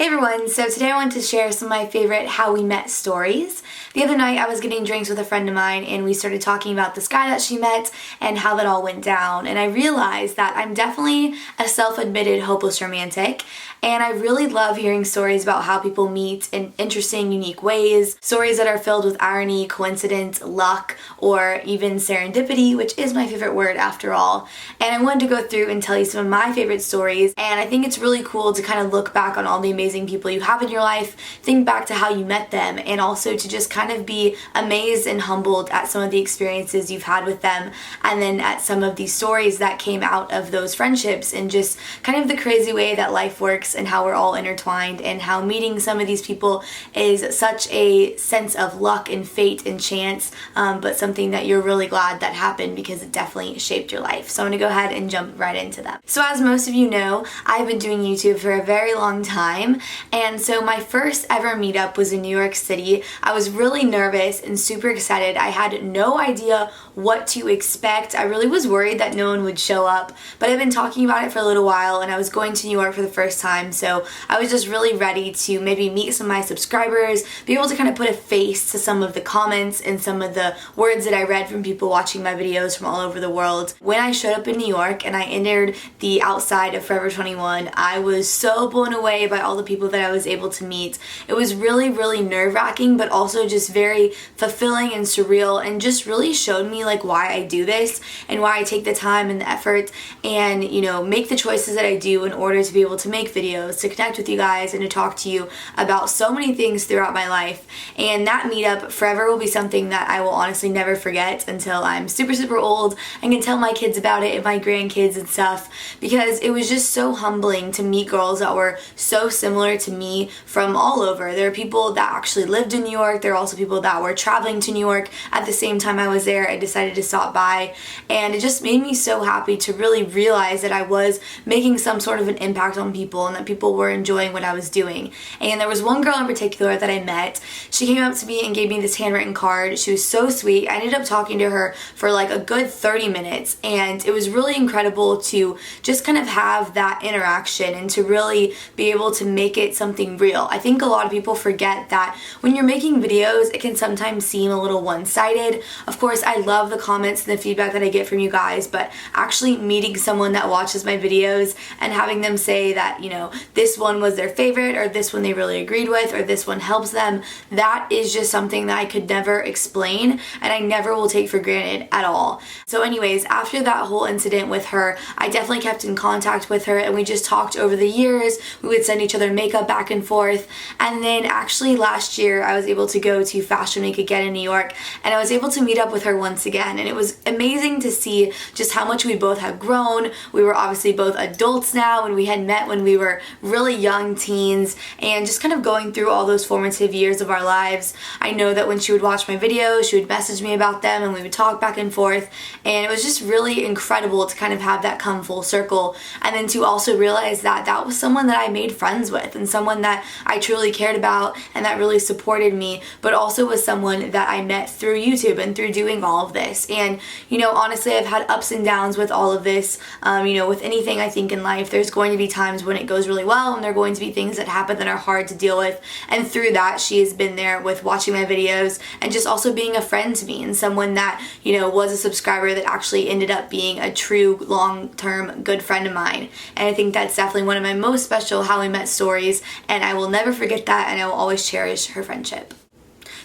Hey everyone, so today I want to share some of my favorite how we met stories. The other night I was getting drinks with a friend of mine and we started talking about this guy that she met and how that all went down, and I realized that I'm definitely a self-admitted hopeless romantic, and I really love hearing stories about how people meet in interesting, unique ways, stories that are filled with irony, coincidence, luck, or even serendipity, which is my favorite word after all. And I wanted to go through and tell you some of my favorite stories, and I think it's really cool to kind of look back on all the amazing people you have in your life, think back to how you met them, and also to just kind of be amazed and humbled at some of the experiences you've had with them, and then at some of the stories that came out of those friendships, and just kind of the crazy way that life works and how we're all intertwined, and how meeting some of these people is such a sense of luck and fate and chance, but something that you're really glad that happened because it definitely shaped your life. So I'm going to go ahead and jump right into them. So as most of you know, I've been doing YouTube for a very long time, and so my first ever meetup was in New York City. I was really nervous and super excited. I had no idea what to expect. I really was worried that no one would show up, but I've been talking about it for a little while, and I was going to New York for the first time, so I was just really ready to maybe meet some of my subscribers, be able to kind of put a face to some of the comments and some of the words that I read from people watching my videos from all over the world. When I showed up in New York and I entered the outside of Forever 21, I was so blown away by all the people that I was able to meet. It was really, really nerve-wracking, but also just very fulfilling and surreal, and just really showed me like why I do this and why I take the time and the effort and, you know, make the choices that I do in order to be able to make videos, to connect with you guys, and to talk to you about so many things throughout my life. And that meetup forever will be something that I will honestly never forget until I'm super, super old and can tell my kids about it and my grandkids and stuff, because it was just so humbling to meet girls that were so similar to me from all over. There are people that actually lived in New York. There are also people that were traveling to New York at the same time I was there. I decided to stop by, and it just made me so happy to really realize that I was making some sort of an impact on people and that people were enjoying what I was doing. And there was one girl in particular that I met. She came up to me and gave me this handwritten card. She was so sweet. I ended up talking to her for like a good 30 minutes, and it was really incredible to just kind of have that interaction and to really be able to make it something real. I think a lot of people forget that when you're making videos, it can sometimes seem a little one-sided. Of course, I love the comments and the feedback that I get from you guys, but actually meeting someone that watches my videos and having them say that, you know, this one was their favorite, or this one they really agreed with, or this one helps them, that is just something that I could never explain and I never will take for granted at all. So anyways, after that whole incident with her, I definitely kept in contact with her, and we just talked over the years. We would send each other makeup back and forth, and then actually last year I was able to go to Fashion Week again in New York, and I was able to meet up with her once again, and it was amazing to see just how much we both had grown. We were obviously both adults now, and we had met when we were really young teens, and just kind of going through all those formative years of our lives. I know that when she would watch my videos, she would message me about them, and we would talk back and forth, and it was just really incredible to kind of have that come full circle, and then to also realize that that was someone that I made friends with, and someone that I truly cared about and that really supported me, but also was someone that I met through YouTube and through doing all of this. And, you know, honestly, I've had ups and downs with all of this. You know, with anything I think in life, there's going to be times when it goes really well, and there are going to be things that happen that are hard to deal with, and through that, she has been there with watching my videos and just also being a friend to me, and someone that, you know, was a subscriber that actually ended up being a true long-term good friend of mine. And I think that's definitely one of my most special how we met stories, and I will never forget that, and I will always cherish her friendship.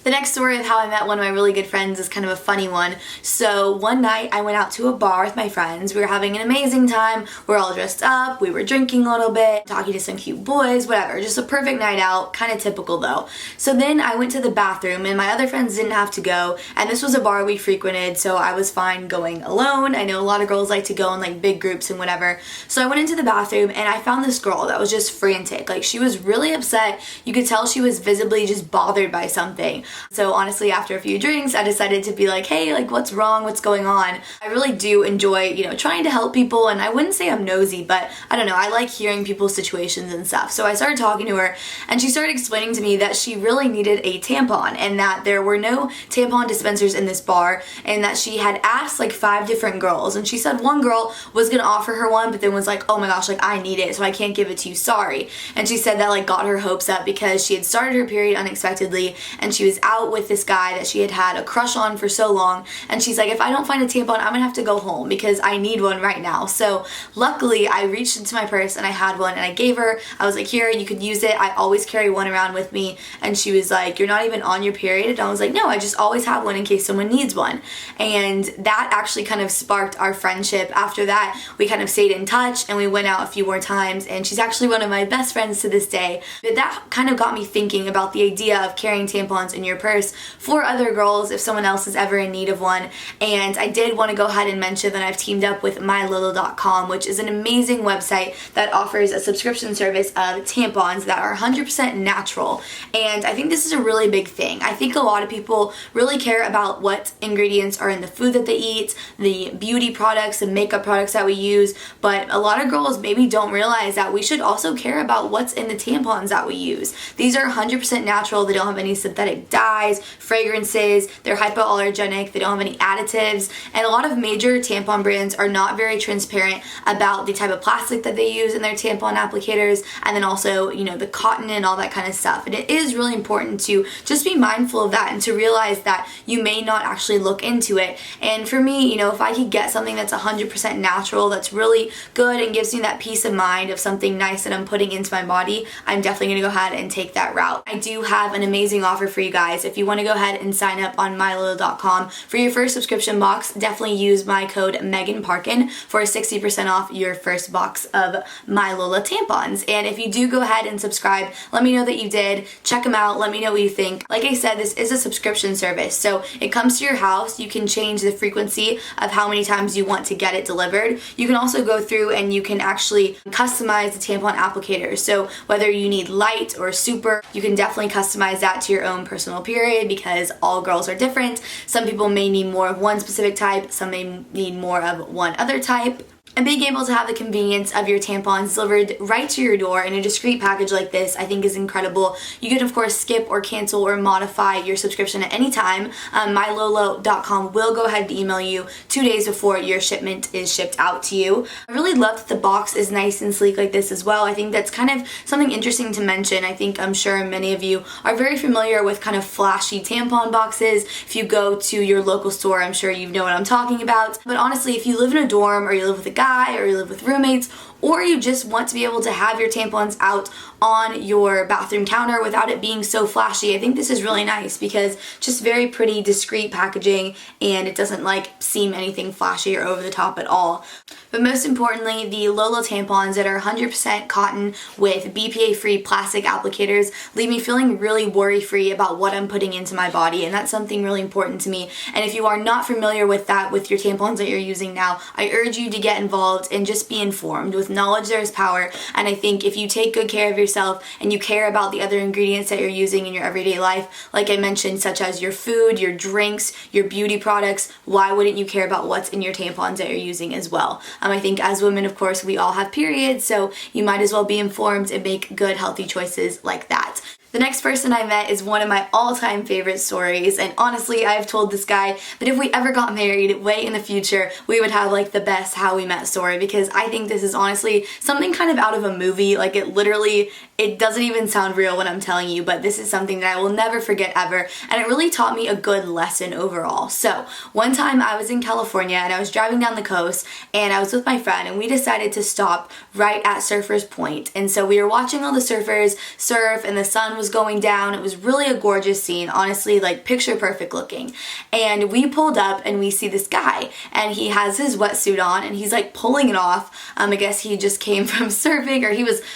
The next story of how I met one of my really good friends is kind of a funny one. So one night I went out to a bar with my friends. We were having an amazing time. We're all dressed up. We were drinking a little bit, talking to some cute boys, whatever. Just a perfect night out, kind of typical though. So then I went to the bathroom, and my other friends didn't have to go, and this was a bar we frequented, so I was fine going alone. I know a lot of girls like to go in like big groups and whatever. So I went into the bathroom, and I found this girl that was just frantic. Like, she was really upset. You could tell she was visibly just bothered by something. So honestly, after a few drinks, I decided to be like, hey, like what's wrong? What's going on? I really do enjoy, trying to help people, and I wouldn't say I'm nosy, but I don't know, I like hearing people's situations and stuff. So I started talking to her, and she started explaining to me that she really needed a tampon, and that there were no tampon dispensers in this bar, and that she had asked like 5 different girls, and she said one girl was gonna offer her one, but then was like, oh my gosh, like I need it, so I can't give it to you, sorry. And she said that like got her hopes up because she had started her period unexpectedly, and she was out with this guy that she had had a crush on for so long, and she's like, if I don't find a tampon, I'm gonna have to go home because I need one right now. So luckily I reached into my purse and I had one, and I gave her, I was like, here, you could use it, I always carry one around with me. And she was like, you're not even on your period? And I was like, no, I just always have one in case someone needs one. And that actually kind of sparked our friendship. After that, we kind of stayed in touch, and we went out a few more times, and she's actually one of my best friends to this day. But that kind of got me thinking about the idea of carrying tampons in your purse for other girls if someone else is ever in need of one. And I did want to go ahead and mention that I've teamed up with mylolo.com, which is an amazing website that offers a subscription service of tampons that are 100% natural. And I think this is a really big thing. I think a lot of people really care about what ingredients are in the food that they eat, the beauty products and makeup products that we use, but a lot of girls maybe don't realize that we should also care about what's in the tampons that we use. These are 100% natural. They don't have any synthetic dyes, fragrances, they're hypoallergenic, they don't have any additives, and a lot of major tampon brands are not very transparent about the type of plastic that they use in their tampon applicators, and then also, the cotton and all that kind of stuff. And it is really important to just be mindful of that and to realize that you may not actually look into it. And for me, if I could get something that's 100% natural, that's really good and gives me that peace of mind of something nice that I'm putting into my body, I'm definitely going to go ahead and take that route. I do have an amazing offer for you guys. If you want to go ahead and sign up on mylolo.com for your first subscription box, definitely use my code Megan Parkin for 60% off your first box of My Lola tampons. And if you do go ahead and subscribe, let me know that you did. Check them out. Let me know what you think. Like I said, this is a subscription service, so it comes to your house. You can change the frequency of how many times you want to get it delivered. You can also go through and you can actually customize the tampon applicator. So whether you need light or super, you can definitely customize that to your own personal period, because all girls are different. Some people may need more of one specific type, some may need more of one other type. And being able to have the convenience of your tampons delivered right to your door in a discreet package like this, I think is incredible. You can of course skip or cancel or modify your subscription at any time. Mylolo.com will go ahead and email you 2 days before your shipment is shipped out to you. I really love that the box is nice and sleek like this as well. I think that's kind of something interesting to mention. I'm sure many of you are very familiar with kind of flashy tampon boxes. If you go to your local store, I'm sure you know what I'm talking about. But honestly, if you live in a dorm, or you live with a guy, or you live with roommates, or you just want to be able to have your tampons out on your bathroom counter without it being so flashy, I think this is really nice because just very pretty, discreet packaging, and it doesn't seem anything flashy or over the top at all. But most importantly, the Lolo tampons that are 100% cotton with BPA-free plastic applicators leave me feeling really worry-free about what I'm putting into my body, and that's something really important to me. And if you are not familiar with that with your tampons that you're using now, I urge you to get involved and just be informed. With knowledge, there is power, and I think if you take good care of yourself and you care about the other ingredients that you're using in your everyday life, like I mentioned, such as your food, your drinks, your beauty products, why wouldn't you care about what's in your tampons that you're using as well? I think as women, of course, we all have periods, so you might as well be informed and make good, healthy choices like that. The next person I met is one of my all-time favorite stories, and honestly, I've told this guy that if we ever got married way in the future, we would have the best how we met story, because I think this is honestly something kind of out of a movie. It doesn't even sound real when I'm telling you, but this is something that I will never forget ever, and it really taught me a good lesson overall. So, one time I was in California and I was driving down the coast, and I was with my friend, and we decided to stop right at Surfers Point. And so we were watching all the surfers surf, and the sun was going down. It was really a gorgeous scene, honestly, picture perfect looking. And we pulled up and we see this guy, and he has his wetsuit on, and he's pulling it off. I guess he just came from surfing, or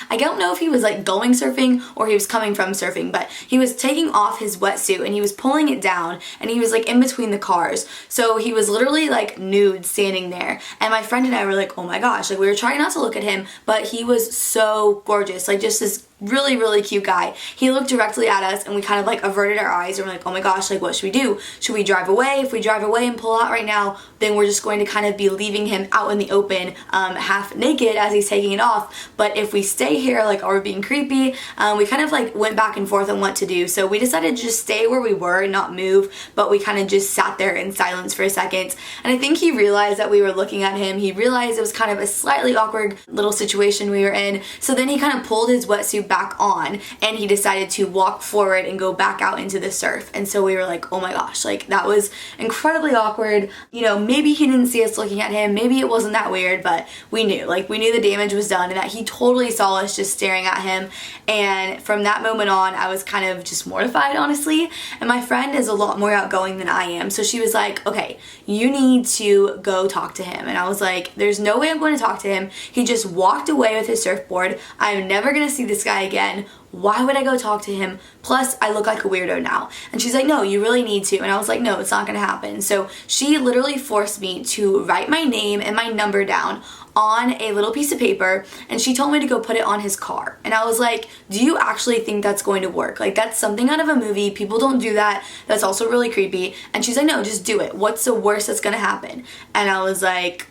I don't know if he was going surfing or he was coming from surfing, but he was taking off his wetsuit and he was pulling it down, and he was in between the cars. So he was literally nude standing there. And my friend and I were oh my gosh, we were trying not to look at him, but he was so gorgeous, just this really, really cute guy. He looked directly at us and we kind of like averted our eyes and we're like, oh my gosh, like what should we do? Should we drive away? If we drive away and pull out right now, then we're just going to kind of be leaving him out in the open, half naked as he's taking it off. But if we stay here, like, are we being creepy? We kind of like went back and forth on what to do. So we decided to just stay where we were and not move, but we kind of just sat there in silence for a second. And I think he realized that we were looking at him. He realized it was kind of a slightly awkward little situation we were in. So then he kind of pulled his wetsuit back on and he decided to walk forward and go back out into the surf. And so we were like, oh my gosh, like that was incredibly awkward. You know, maybe he didn't see us looking at him, maybe it wasn't that weird, but we knew the damage was done and that he totally saw us just staring at him. And from that moment on, I was kind of just mortified, honestly. And my friend is a lot more outgoing than I am, so she was like, okay, you need to go talk to him. And I was like, there's no way I'm going to talk to him. He just walked away with his surfboard. I'm never gonna see this guy again. Why would I go talk to him? Plus, I look like a weirdo now. And she's like, no, you really need to. And I was like, no, it's not gonna happen. So she literally forced me to write my name and my number down on a little piece of paper, and she told me to go put it on his car. And I was like, do you actually think that's going to work? Like, that's something out of a movie. People don't do that. That's also really creepy. And she's like, no, just do it. What's the worst that's gonna happen? And I was like,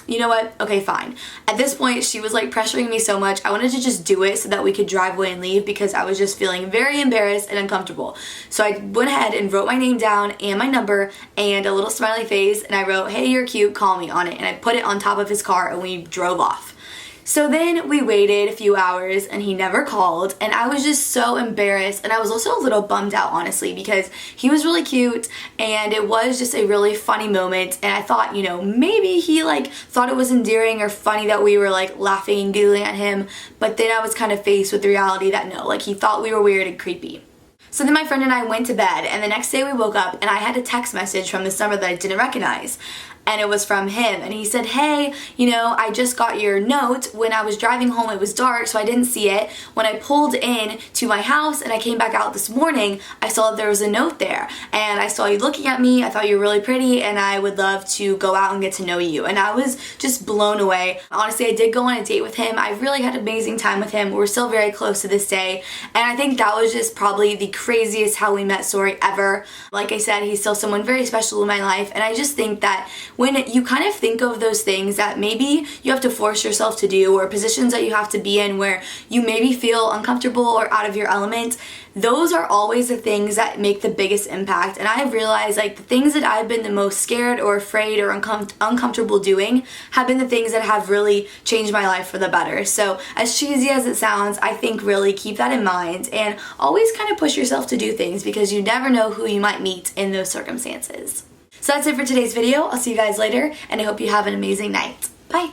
you know what? Okay, fine. At this point, she was like pressuring me so much. I wanted to just do it so that we could drive away and leave because I was just feeling very embarrassed and uncomfortable. So I went ahead and wrote my name down and my number and a little smiley face, and I wrote, hey, you're cute, call me, on it. And I put it on top of his car and we drove off. So then we waited a few hours and he never called, and I was just so embarrassed, and I was also a little bummed out, honestly, because he was really cute and it was just a really funny moment, and I thought, you know, maybe he like thought it was endearing or funny that we were like laughing and giggling at him, but then I was kind of faced with the reality that no, like he thought we were weird and creepy. So then my friend and I went to bed, and the next day we woke up and I had a text message from this number that I didn't recognize. And it was from him, and he said, hey, you know, I just got your note. When I was driving home, it was dark, so I didn't see it. When I pulled in to my house and I came back out this morning, I saw that there was a note there, and I saw you looking at me. I thought you were really pretty, and I would love to go out and get to know you. And I was just blown away. Honestly, I did go on a date with him. I really had an amazing time with him. We're still very close to this day, and I think that was just probably the craziest how we met story ever. Like I said, he's still someone very special in my life, and I just think that when you kind of think of those things that maybe you have to force yourself to do, or positions that you have to be in where you maybe feel uncomfortable or out of your element, those are always the things that make the biggest impact. And I've realized like the things that I've been the most scared or afraid or uncomfortable doing have been the things that have really changed my life for the better. So as cheesy as it sounds, I think really keep that in mind and always kind of push yourself to do things, because you never know who you might meet in those circumstances. So that's it for today's video. I'll see you guys later, and I hope you have an amazing night. Bye!